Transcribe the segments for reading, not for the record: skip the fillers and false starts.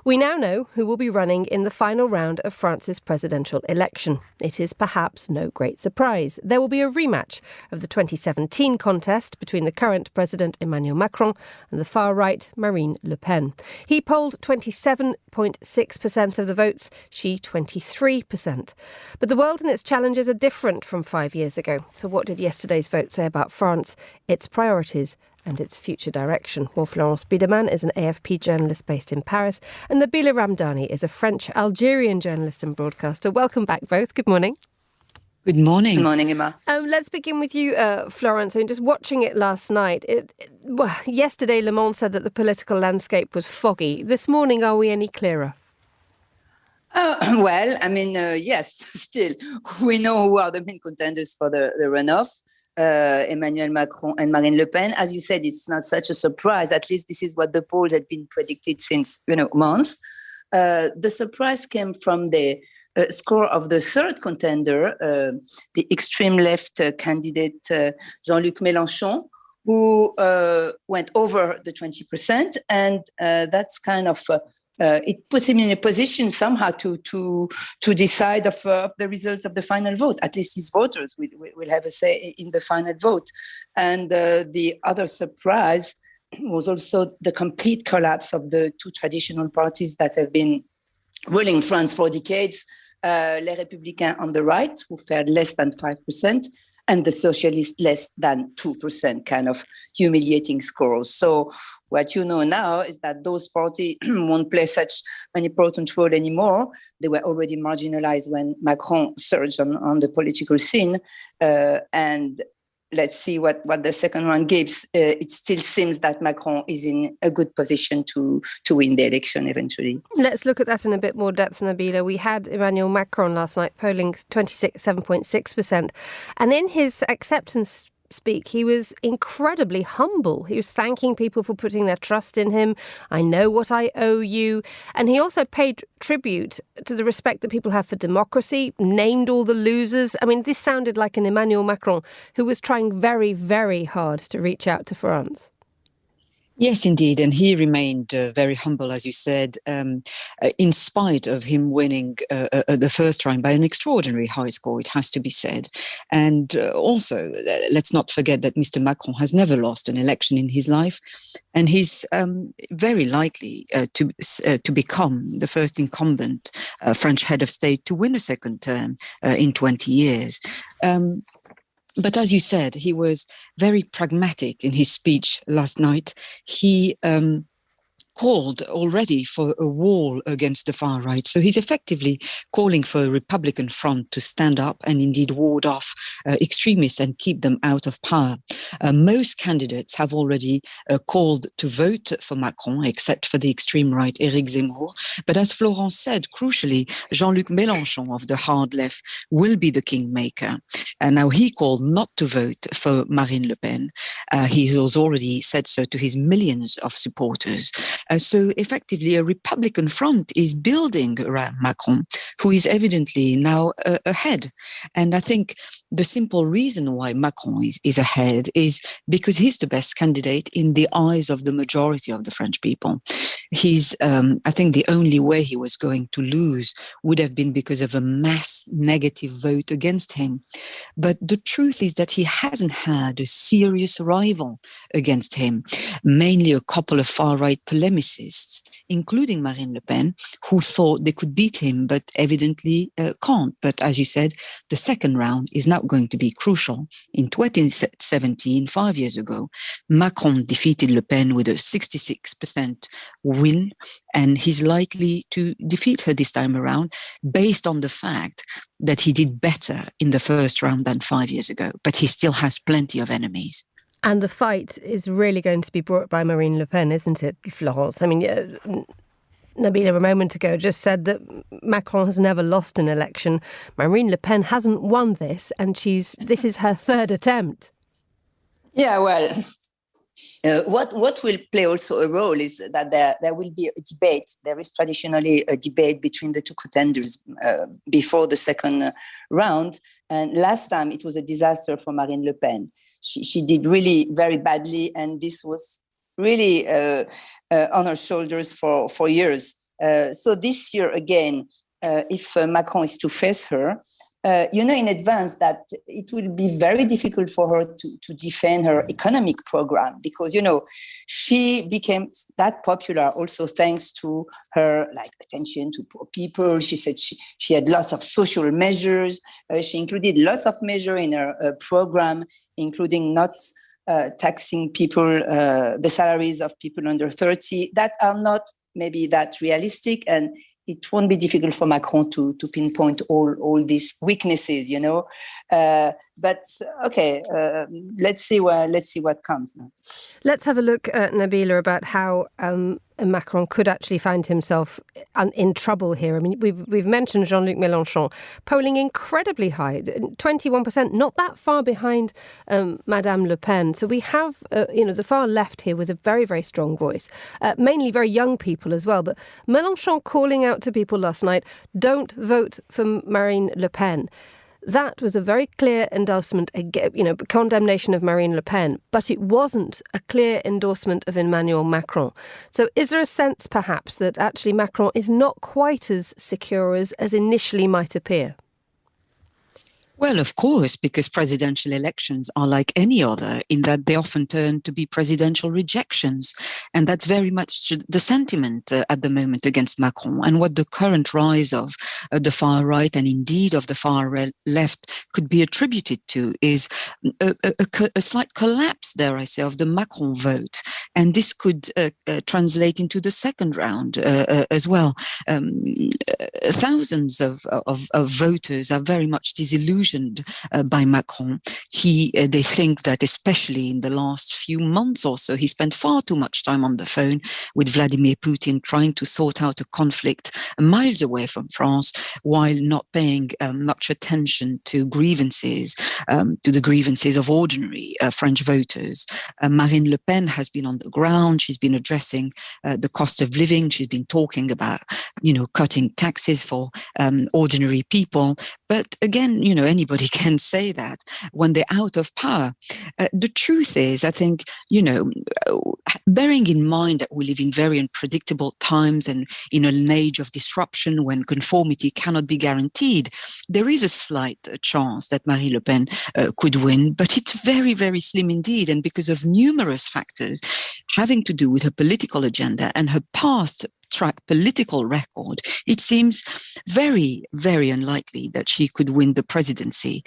We now know who will be running in the final round of France's presidential election. It is perhaps no great surprise. There will be a rematch of the 2017 contest between the current president Emmanuel Macron and the far-right Marine Le Pen. He polled 27.6% of the votes, she 23%. But the world and its challenges are different from 5 years ago. So what did yesterday's vote say about France, its priorities and its future direction? Well, Florence Biederman is an AFP journalist based in Paris, and Nabila Ramdani is a French-Algerian journalist and broadcaster. Welcome back, both. Good morning. Good morning. Good morning, Emma. Let's begin with you, Florence. I mean, just watching it last night, yesterday Le Monde said that the political landscape was foggy. This morning, are we any clearer? Yes, still. We know who are the main contenders for the runoff. Emmanuel Macron and Marine Le Pen. As you said, it's not such a surprise. At least this is what the polls had been predicted since months. The surprise came from the score of the third contender, the extreme left candidate Jean-Luc Mélenchon, who went over the 20%, and that's kind of it puts him in a position somehow to decide of the results of the final vote. At least his voters will have a say in the final vote. And the other surprise was also the complete collapse of the two traditional parties that have been ruling France for decades, Les Républicains on the right, who fared less than 5%, and the socialists less than 2%, kind of humiliating scores. So what you know now is that those parties won't play such an important role anymore. They were already marginalized when Macron surged on the political scene. And let's see what the second round gives. It still seems that Macron is in a good position to win the election eventually. Let's look at that in a bit more depth, Nabila. We had Emmanuel Macron last night polling 7.6%. And in his acceptance speak, he was incredibly humble. He was thanking people for putting their trust in him. I know what I owe you. And he also paid tribute to the respect that people have for democracy, named all the losers. I mean, this sounded like an Emmanuel Macron who was trying very, very hard to reach out to France. Yes, indeed. And he remained very humble, as you said, in spite of him winning the first round by an extraordinary high score, it has to be said. And also, let's not forget that Mr. Macron has never lost an election in his life. And he's very likely to become the first incumbent French head of state to win a second term in 20 years. But as you said, he was very pragmatic in his speech last night. He called already for a wall against the far right. So he's effectively calling for a Republican front to stand up and indeed ward off extremists and keep them out of power. Most candidates have already called to vote for Macron, except for the extreme right, Éric Zemmour. But as Florence said, crucially, Jean-Luc Mélenchon of the hard left will be the kingmaker. And now he called not to vote for Marine Le Pen. He has already said so to his millions of supporters. So effectively, a Republican front is building around Macron, who is evidently now ahead. And I think the simple reason why Macron is ahead is because he's the best candidate in the eyes of the majority of the French people. He's, I think the only way he was going to lose would have been because of a mass negative vote against him. But the truth is that he hasn't had a serious rival against him, mainly a couple of far-right polemicists, including Marine Le Pen, who thought they could beat him, but evidently can't. But as you said, the second round is now going to be crucial. In 2017, 5 years ago, Macron defeated Le Pen with a 66% win, and he's likely to defeat her this time around based on the fact that he did better in the first round than 5 years ago, but he still has plenty of enemies. And the fight is really going to be brought by Marine Le Pen, isn't it, Florence? I mean, Nabila a moment ago just said that Macron has never lost an election. Marine Le Pen hasn't won this, and this is her third attempt. Yeah, well, what will play also a role is that there will be a debate. There is traditionally a debate between the two contenders before the second round. And last time it was a disaster for Marine Le Pen. She did really very badly, and this was really on her shoulders for years. So this year again, if Macron is to face her, you know in advance that it will be very difficult for her to defend her economic program because, you know, she became that popular also thanks to her attention to poor people. She said she had lots of social measures. She included lots of measures in her program, including not taxing people, the salaries of people under 30 that are not maybe that realistic, and it won't be difficult for Macron to pinpoint all these weaknesses, you know. But okay, let's see what comes now. Let's have a look at Nabila about how Macron could actually find himself in trouble here. I mean, we've mentioned Jean-Luc Mélenchon polling incredibly high, 21%, not that far behind Madame Le Pen. So we have, the far left here with a very, very strong voice, mainly very young people as well. But Mélenchon calling out to people last night, don't vote for Marine Le Pen. That was a very clear endorsement, condemnation of Marine Le Pen, but it wasn't a clear endorsement of Emmanuel Macron. So is there a sense, perhaps, that actually Macron is not quite as secure as initially might appear? Well, of course, because presidential elections are like any other in that they often turn to be presidential rejections. And that's very much the sentiment at the moment against Macron. And what the current rise of the far right and indeed of the far left could be attributed to is a slight collapse, dare I say, of the Macron vote. And this could translate into the second round as well. Thousands of voters are very much disillusioned by Macron. They think that especially in the last few months or so, he spent far too much time on the phone with Vladimir Putin trying to sort out a conflict miles away from France while not paying much attention to grievances, to the grievances of ordinary French voters. Marine Le Pen has been on the ground. She's been addressing the cost of living. She's been talking about, cutting taxes for ordinary people. But again, anybody can say that when they're out of power. The truth is, I think, bearing in mind that we live in very unpredictable times and in an age of disruption when conformity cannot be guaranteed, there is a slight chance that Marine Le Pen could win, but it's very, very slim indeed. And because of numerous factors having to do with her political agenda and her past track political record, it seems very, very unlikely that she could win the presidency,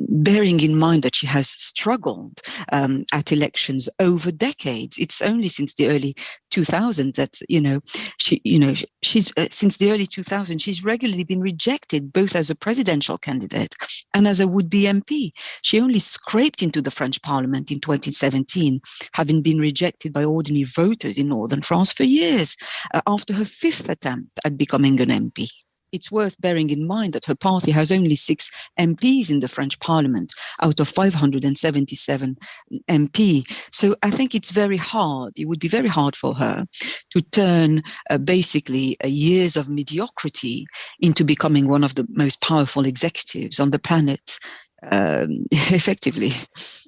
bearing in mind that she has struggled at elections over decades. It's only since the early 2000s that, she's since the early 2000s, she's regularly been rejected both as a presidential candidate and as a would-be MP. She only scraped into the French Parliament in 2017, having been rejected by ordinary voters in northern France for years, after her fifth attempt at becoming an MP. It's worth bearing in mind that her party has only 6 MPs in the French Parliament out of 577 MP. So I think it would be very hard for her to turn basically years of mediocrity into becoming one of the most powerful executives on the planet. Effectively.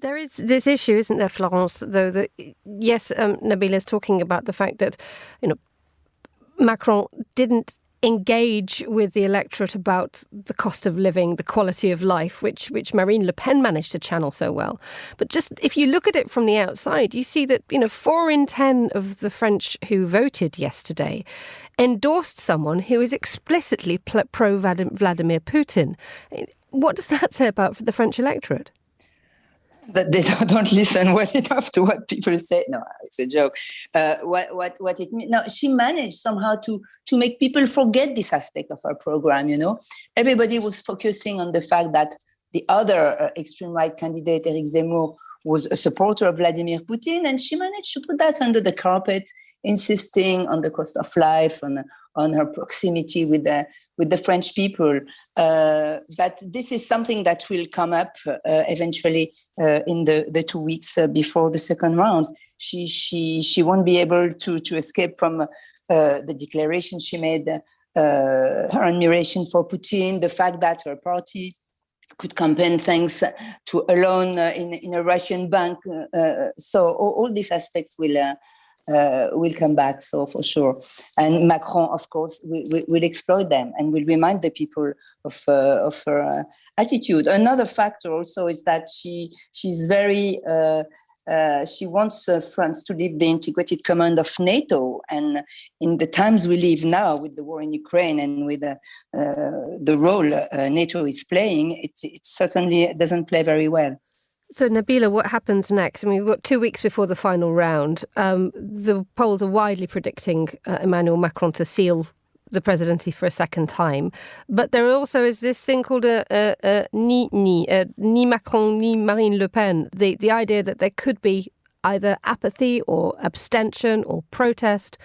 There is this issue, isn't there, Florence, though, that, yes, Nabila is talking about the fact that, Macron didn't engage with the electorate about the cost of living, the quality of life, which Marine Le Pen managed to channel so well. But just if you look at it from the outside, you see that 4 in 10 of the French who voted yesterday endorsed someone who is explicitly pro-Vladimir Putin. What does that say about the French electorate? That they don't listen well enough to what people say. No, it's a joke. What it means? No, she managed somehow to make people forget this aspect of her program. Everybody was focusing on the fact that the other extreme right candidate, Éric Zemmour, was a supporter of Vladimir Putin, and she managed to put that under the carpet, insisting on the cost of life, on her proximity with the French people. But this is something that will come up eventually in the 2 weeks before the second round. She won't be able to escape from the declaration she made, her admiration for Putin, the fact that her party could campaign thanks to a loan in a Russian bank. So all these aspects will will come back, so for sure. And Macron, of course, will exploit them and will remind the people of her attitude. Another factor also is that she's very she wants France to leave the integrated command of NATO. And in the times we live now, with the war in Ukraine and with the role NATO is playing, it certainly doesn't play very well. So, Nabila, what happens next? I mean, we've got 2 weeks before the final round. The polls are widely predicting Emmanuel Macron to seal the presidency for a second time. But there also is this thing called ni Macron, ni Marine Le Pen. The idea that there could be either apathy or abstention or protest.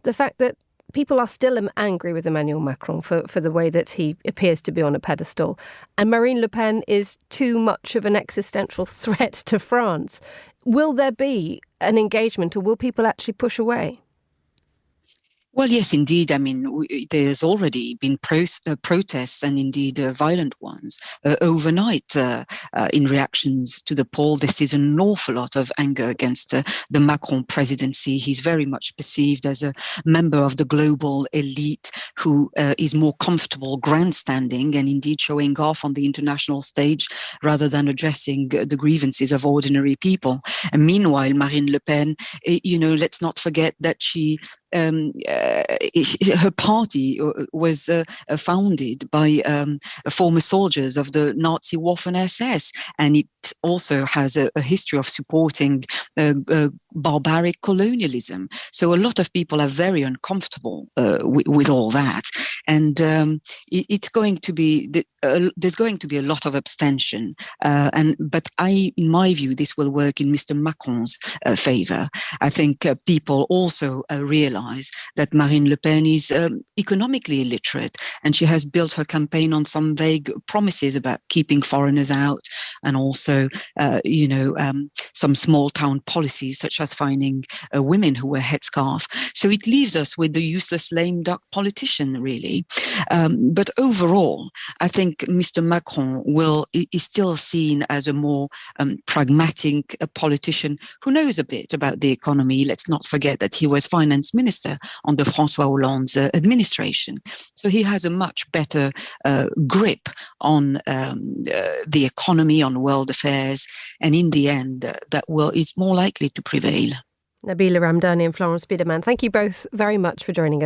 The fact that people are still angry with Emmanuel Macron for the way that he appears to be on a pedestal. And Marine Le Pen is too much of an existential threat to France. Will there be an engagement, or will people actually push away? Well, yes, indeed. I mean, there's already been protests, and indeed violent ones overnight in reactions to the poll. There is an awful lot of anger against the Macron presidency. He's very much perceived as a member of the global elite who is more comfortable grandstanding and indeed showing off on the international stage rather than addressing the grievances of ordinary people. And meanwhile, Marine Le Pen, let's not forget that her party was founded by former soldiers of the Nazi Waffen-SS, and it also has a history of supporting barbaric colonialism. So a lot of people are very uncomfortable with all that, and it's going to be there's going to be a lot of abstention. But in my view, this will work in Mr. Macron's favor. I think people also realize that Marine Le Pen is economically illiterate, and she has built her campaign on some vague promises about keeping foreigners out, and also, some small town policies such as finding women who wear headscarf. So it leaves us with the useless lame duck politician, really. But overall, I think Mr. Macron is still seen as a more pragmatic politician who knows a bit about the economy. Let's not forget that he was finance minister under François Hollande's administration. So he has a much better grip on the economy, on world affairs, and in the end, it's more likely to prevail. Nabila Ramdani and Florence Biederman, thank you both very much for joining us.